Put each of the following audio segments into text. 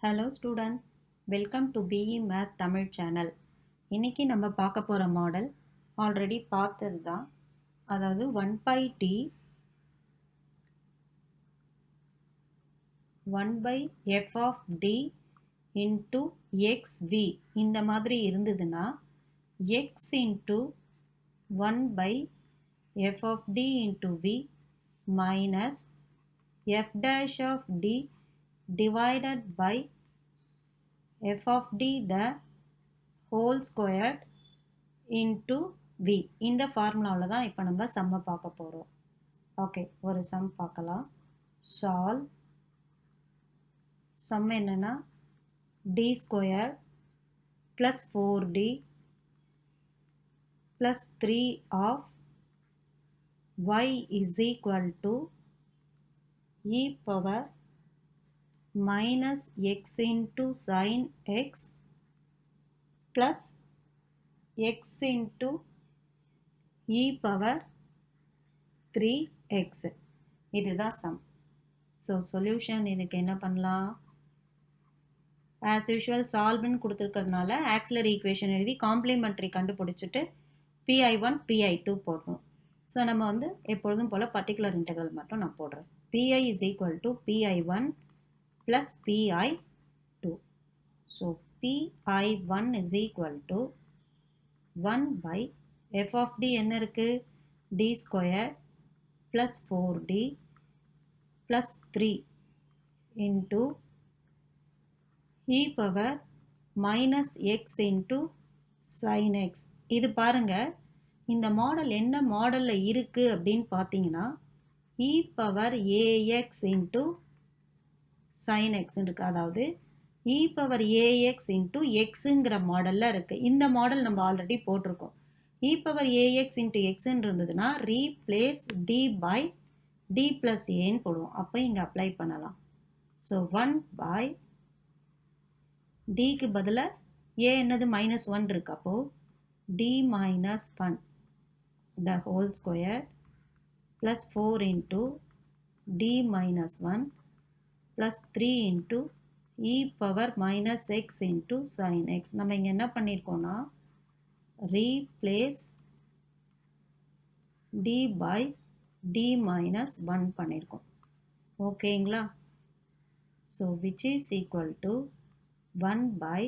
Hello student, welcome to BE math Tamil channel. இன்றைக்கி நம்ம பார்க்க போகிற மாடல் ஆல்ரெடி பார்த்தது தான். அதாவது 1/t 1/f of d into xv இந்த மாதிரி இருந்ததுன்னா x into 1/f of d into v minus f dash of d divided by f of d the whole squared into v. இந்த ஃபார்முலாவில் தான் இப்போ நம்ம சம்மை பார்க்க போகிறோம். ஓகே, ஒரு சம் பார்க்கலாம். சால்வ். சம் என்னென்னா d square plus 4d plus 3 of y is equal to e power minus x into sin x plus x into e power 3x. இதுதான் sum. So solution இதுக்கு என்ன பண்ணலாம்? As usual solveன்னு கொடுத்துருக்கிறதுனால auxiliary equation எழுதி complementary கண்டுபிடிச்சிட்டு pi1 pi2 போடணும். So நம்ம வந்து எப்பொழுதும் போல் particular integral மட்டும் நான் போடுறேன். pi is equal to pi1 plus pi2. So pi1 is equal to 1 by f of d என்ன இருக்கு? d square plus 4d plus 3 into e power minus x into sin x. இது பாருங்க, இந்த model என்ன மாடலில் இருக்குது அப்படின்னு பார்த்தீங்கன்னா e power ax into sin x இருக்கு. அதாவது e power ax into xங்கிற மாடலில் இருக்குது. இந்த மாடல் நம்ம ஆல்ரெடி போட்டிருக்கோம். e power ax into xன்னு இருந்ததுன்னா replace d by d plus aன்னு போடுவோம். அப்போ இங்கே அப்ளை பண்ணலாம். ஸோ 1 by dக்கு பதிலாக a என்னது -1 இருக்கு. அப்போது d minus 1 the whole square plus 4 into d minus 1 plus 3 into e power minus x into sin x. நம்ம இங்கே என்ன பண்ணியிருக்கோம்னா replace d by d minus 1 பண்ணியிருக்கோம். ஓகேங்களா? So which is equal to 1 by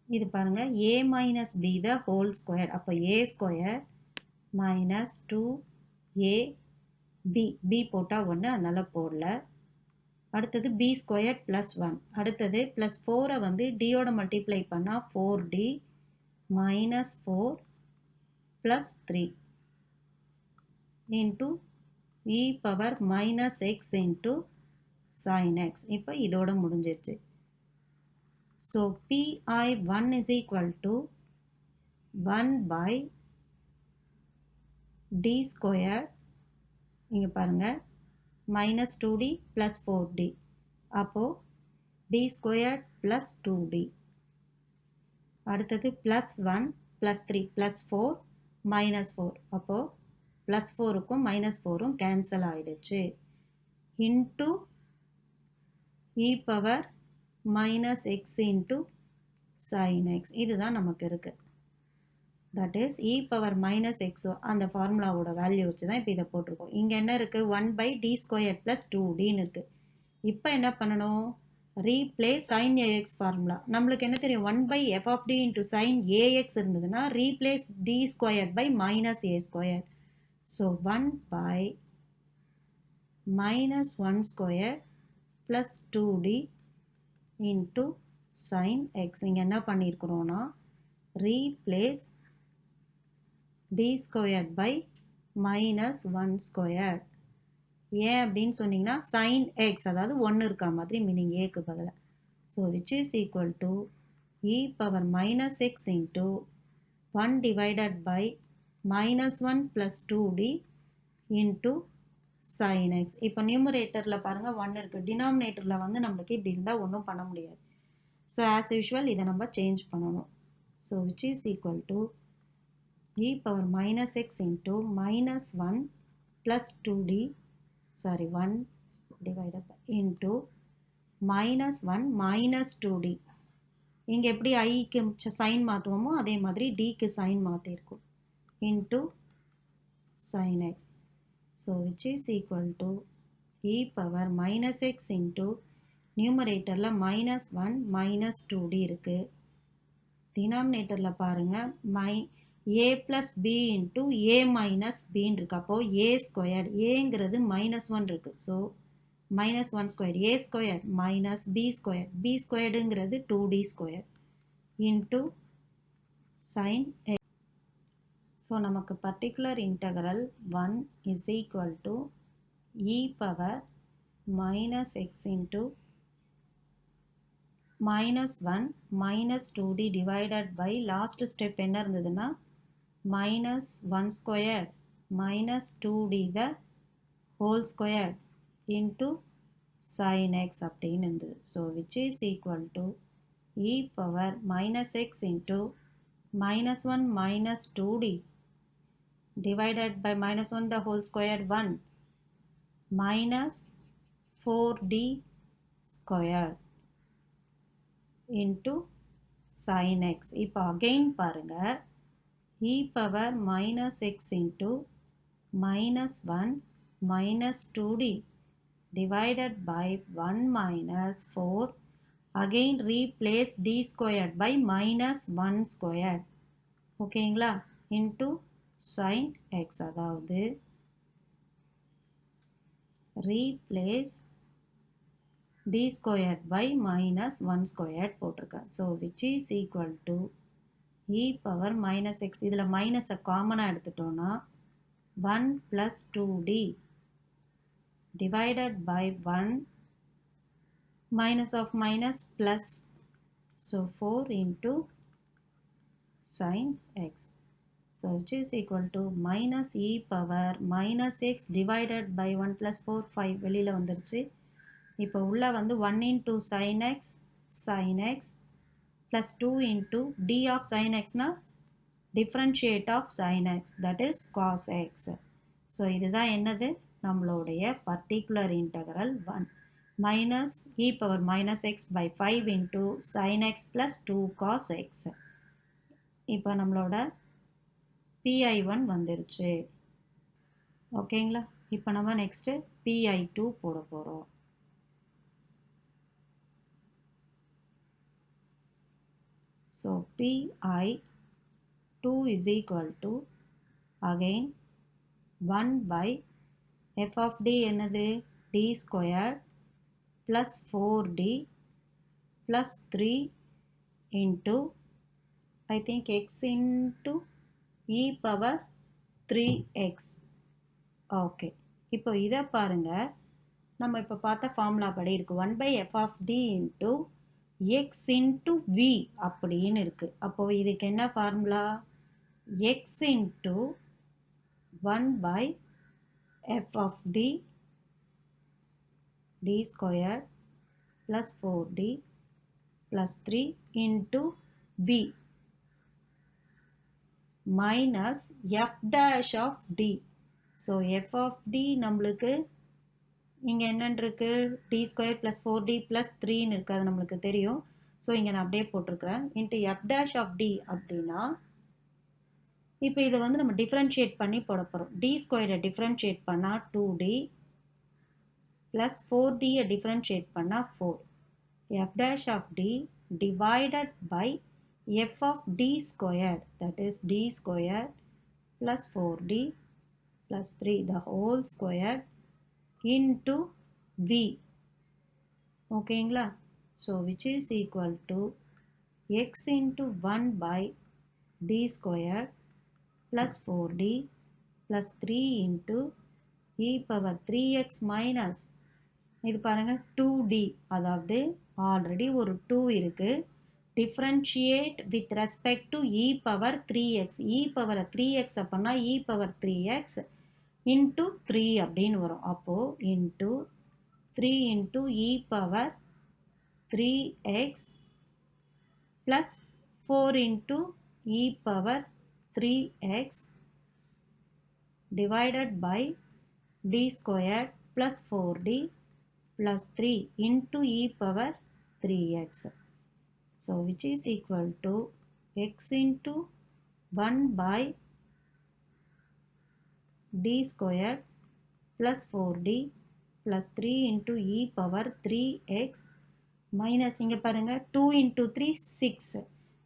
இது பாருங்க a minus b the whole square. அப்போ a square minus 2a b போட்டால் 1, அதனால் போடல. அடுத்தது b ஸ்கொயர் ப்ளஸ் 1. அடுத்தது ப்ளஸ் 4 வந்து டியோட மல்டிப்ளை பண்ணால் 4d minus 4 plus 3 into e power minus x into sin x. இப்போ இதோட முடிஞ்சிருச்சு. So pi1 is equal to 1 by d square, இங்கே பாருங்கள் minus 2d plus 4d. அப்போது d ஸ்கொயர் plus 2d. அடுத்தது plus 1 plus 3 plus 4 minus 4. அப்போது plus 4க்கும் minus 4ம் cancel ஆகிடுச்சு. Into e power minus x into sin x. இதுதான் நமக்கு இருக்குது. That is e power minus Exo அந்த ஃபார்முலாவோட வேல்யூ வச்சு தான் இப்போ இதை போட்டிருக்கோம். இங்கே என்ன இருக்குது? 1 by d ஸ்கொயர் ப்ளஸ் 2dன்னு இருக்குது. இப்போ என்ன பண்ணணும்? Replace sin ax formula. நம்மளுக்கு என்ன தெரியும்? 1 by f of d into sin ax இருந்ததுன்னா replace d square by minus a square. So 1 by மைனஸ் 1 square plus 2d into sin x. இங்கே என்ன பண்ணியிருக்கிறோன்னா replace d square by minus 1 square. ஏன் அப்படின்னு சொன்னீங்கன்னா sin x, அதாவது 1 இருக்கா மாதிரி, மீனிங் ஏக்கு பதிலாக. So which is equal to e power minus x into 1 divided by minus 1 plus 2d into sin x. இப்போ நியூமரேட்டரில் பாருங்கள் 1 இருக்குது. டினாமினேட்டரில் வந்து நம்மளுக்கு இப்படி இருந்தால் ஒன்றும் பண்ண முடியாது. ஸோ ஆஸ் யூஷுவல் இதை நம்ம சேஞ்ச் பண்ணணும். So which is equal to e power minus x into minus 1 plus 2d, sorry 1 divided by into minus 1 minus 2d. இங்கே எப்படி ஐக்கு சைன் மாற்றுவோமோ அதே மாதிரி டிக்கு sign மாற்றிருக்கும் into sin x. So which is equal to e power minus x into numeratorல minus 1 minus 2d இருக்கு. denominatorல பாருங்க a plus b into a minus b இருக்கு. அப்போ a squared, aங்கிறது minus 1 இருக்கு. So minus 1 squared, a squared minus b squared, b squaredங்கிறது 2d squared into sin x. So நமக்கு particular integral 1 is equal to e power minus x into minus 1 minus 2d divided by last step என்ன இருந்ததுன்னா minus 1 squared minus 2d the whole squared into sin x அப்படின்னு இருந்தது. So which is equal to e power minus x into minus 1 minus 2d divided by minus 1 the whole squared 1 minus 4d squared into sin x. இப்போ again பாருங்க e power minus x into minus 1 minus 2d divided by 1 minus 4 again replace d squared by minus 1 squared ஓகேங்களா into sin x. அதாவது replace d squared by minus 1 squared போட்டிருக்கேன். So which is equal to e power minus x. இதில் மைனஸை காமனாக எடுத்துட்டோன்னா 1 plus 2d divided by 1 minus of minus plus. So 4 into sin x. So which is equal to minus e power minus x divided by 1 plus 4 5 வெளியில் வந்துருச்சு. இப்போ உள்ள வந்து 1 into sin x plus 2 into d of sin x na differentiate of sin x, that is cos x. So இதுதான் என்னது நம்மளுடைய particular integral 1 minus e power minus x by 5 into sin x plus 2 cos x. இப்போ நம்மளோட pi1 வந்துருச்சு ஓகேங்களா. இப்போ நம்ம next pi2 போட போகிறோம். So pi2 is equal to again 1 by f of d என்னது d squared plus 4d plus 3 into I think x into e power 3x. Okay இப்போ இதை பாருங்க நம்ம இப்போ பார்த்த ஃபார்முலா படி இருக்கு 1 by f of d into x into v அப்படின்னு இருக்கு. அப்போ இதுக்கு என்ன formula x into 1 by f of d d squared plus 4d plus 3 into v minus f dash of d. So f of d நம்மளுக்கு இங்கே என்னன்னு இருக்கு d square plus 4d plus 3ன்னு இருக்கு, அது நம்மளுக்கு தெரியும். ஸோ இங்கே நான் அப்படியே போட்டிருக்கிறேன் into f dash of d அப்படின்னா இப்போ இதை வந்து நம்ம டிஃப்ரென்ஷியேட் பண்ணி போட போகிறோம். d ஸ்கொயரை டிஃப்ரென்ஷியேட் பண்ணால் 2d plus 4dயை டிஃப்ரென்ஷியேட் பண்ணால் 4. f dash of d divided by f of d squared, that is d squared plus 4d plus 3 the whole squared into v ஓகேங்களா. so which is equal to x into 1 by d squared plus 4d plus 3 into e power 3x minus இது பாருங்க 2d, அதாவது already ஒரு 2 இருக்கு, differentiate with respect to e power 3x, e power 3x அப்படின்னா e power 3x into 3 அப்படின்னு வரும். அப்போ into 3 into e power 3x plus 4 into e power 3x divided by d squared plus 4d plus 3 into e power 3x. So which is equal to x into 1 by d squared plus 4d plus 3 into e power 3x minus இங்க பாருங்க 2 into 3 6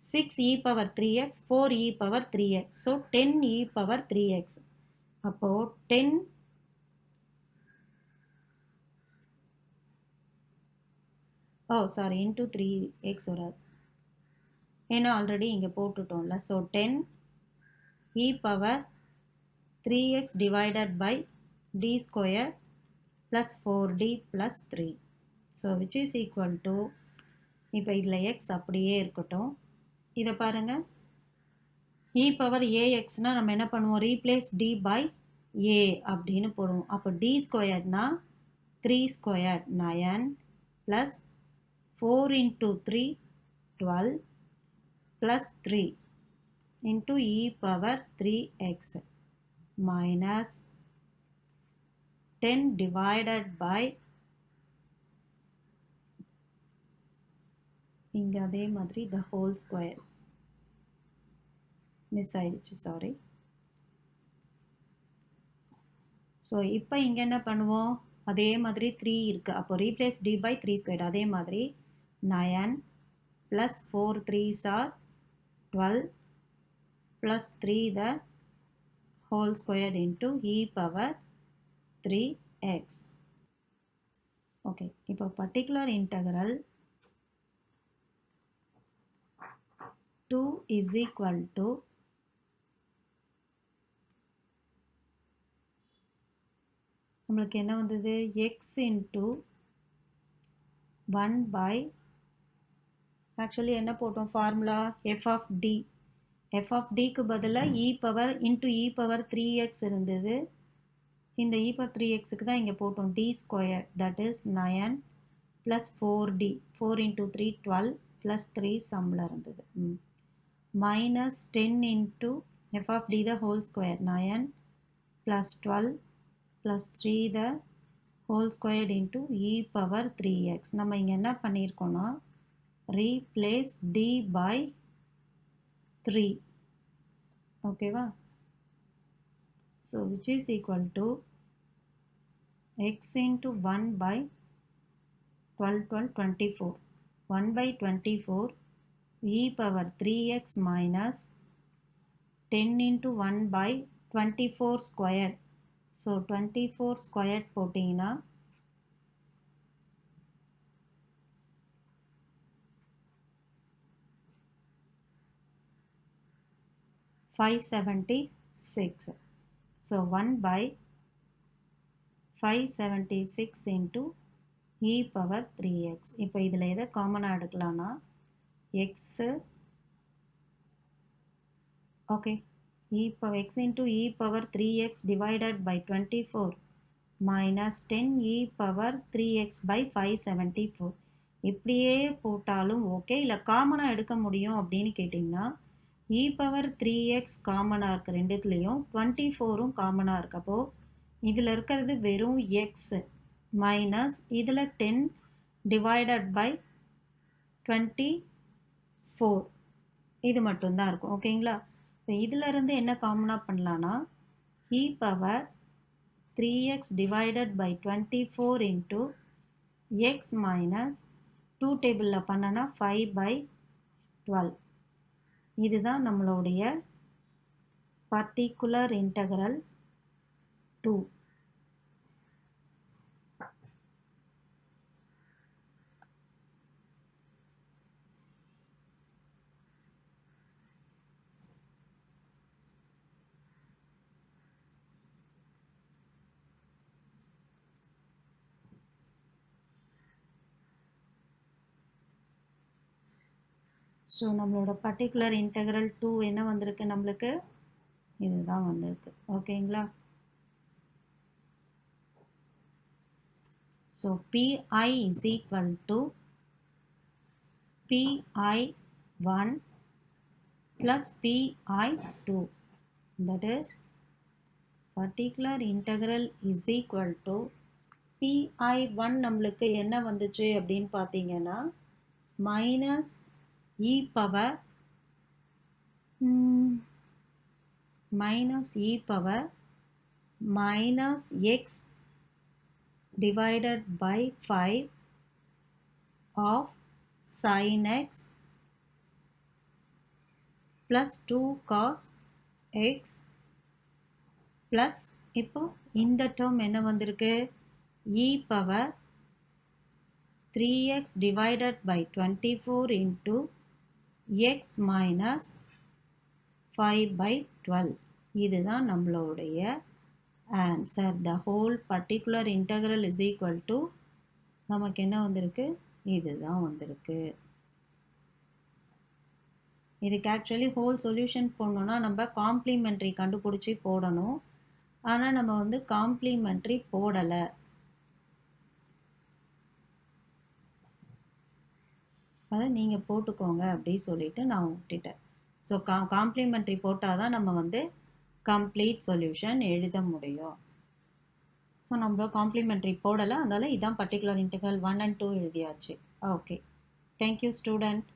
6 e power 3x 4 e power 3x so 10 e power 3x அப்போ 10 into 3x வராது ஏன்னா already இங்க போட்டுட்டோம்ல so 10 e power 3x divided by d square plus 4d plus 3 so which is equal to இப்போ இதில் x அப்படியே இருக்கட்டும் இதை பாருங்க e power axனா நம்ம என்ன பண்ணுவோம் replace d by a அப்படின்னு போடுவோம் அப்போ d squaredனா 3 squared 9 plus 4 into 3 12 plus 3 into e power 3x minus 10 divided by இங்க அதே மாதிரி the whole square மிஸ் ஆயிடுச்சு சாரி ஸோ இப்போ இங்க என்ன பண்ணுவோம் அதே மாதிரி 3 இருக்கு அப்போ replace d by 3 squared அதே மாதிரி 9 plus 4 3s are 12 plus 3 the whole squared into e power 3x okay இப்போ particular integral 2 is equal to நம்மளுக்கு என்ன வந்தது x into 1 by actually என்ன போட்டோம் formula f of d f of d க்கு பதிலாக e power into e power 3x இருந்தது இந்த e power 3x க்கு தான் இங்கே போட்டோம் d square that is 9 plus 4d 4 into 3 12 plus 3 சம்மில் இருந்தது minus 10 into f of d the whole square 9 plus 12 plus 3 the whole squared into e power 3x நம்ம இங்கே என்ன பண்ணியிருக்கோம்னா replace d by 3 ஓகேவா so which is equal to x into 1 by 12 12 24 1 by 24 e power 3x minus 10 into 1 by 24 squared so 24 squared போட்டிங்கன்னா 576 so 1 by 576 into e power 3x இப்போ இதில் எதை காமனாக எடுக்கலாம்னா x okay x into e power 3x divided by 24 minus 10 e power 3x by 574 இப்படியே போட்டாலும் okay இல்லை காமனாக எடுக்க முடியும் அப்படின்னு கேட்டிங்கன்னா e power 3x காமனாக இருக்குது ரெண்டுத்துலேயும் 24ம் காமனாக இருக்கு அப்போது இதில் இருக்கிறது வெறும் x மைனஸ் இதில் 10 டிவைடட் பை 24 இது மட்டும்தான் இருக்கும் ஓகேங்களா இப்போ இதில் இருந்து என்ன காமனாக பண்ணலான்னா e power 3x divided by 24 into x minus 2 டேபிளில் பண்ணனா 5 by 12 இதுதான் நம்மளுடைய particular integral 2 ஸோ நம்மளோட பர்டிகுலர் இன்டெக்ரல் 2 என்ன வந்திருக்கு நம்மளுக்கு இதுதான் வந்திருக்கு ஓகேங்களா so PI is equal to PI1 plus PI2 that is particular integral is equal to pi1 நம்மளுக்கு என்ன வந்துச்சு அப்படின்னு பார்த்தீங்கன்னா minus e power minus x divided by 5 of sin x plus 2 cos x plus இப்போ இந்த term என்ன வந்திருக்கு e power 3x divided by 24 into x minus 5 by 12 இதுதான் நம்மளுடைய answer. The whole particular integral is equal to நமக்கு என்ன வந்திருக்கு இதுதான் வந்திருக்கு. இதுக்கு ஆக்சுவலி ஹோல் சொல்யூஷன் போடணும்னா நம்ம காம்ப்ளிமெண்ட்ரி கண்டுபிடிச்சி போடணும். ஆனால் நம்ம வந்து காம்ப்ளிமெண்ட்ரி போடலை. அதை நீங்கள் போட்டுக்கோங்க அப்படி சொல்லிட்டு நான் விட்டுட்டேன். ஸோ காம்ப்ளிமெண்ட்ரி போட்டால் தான் நம்ம வந்து கம்ப்ளீட் சொல்யூஷன் எழுத முடியும். ஸோ நம்ம காம்ப்ளிமெண்ட்ரி போடலை, அதனால் இதான் பர்டிகுலர் இன்டெக்ரல் 1 and 2 எழுதியாச்சு. Okay, thank you student.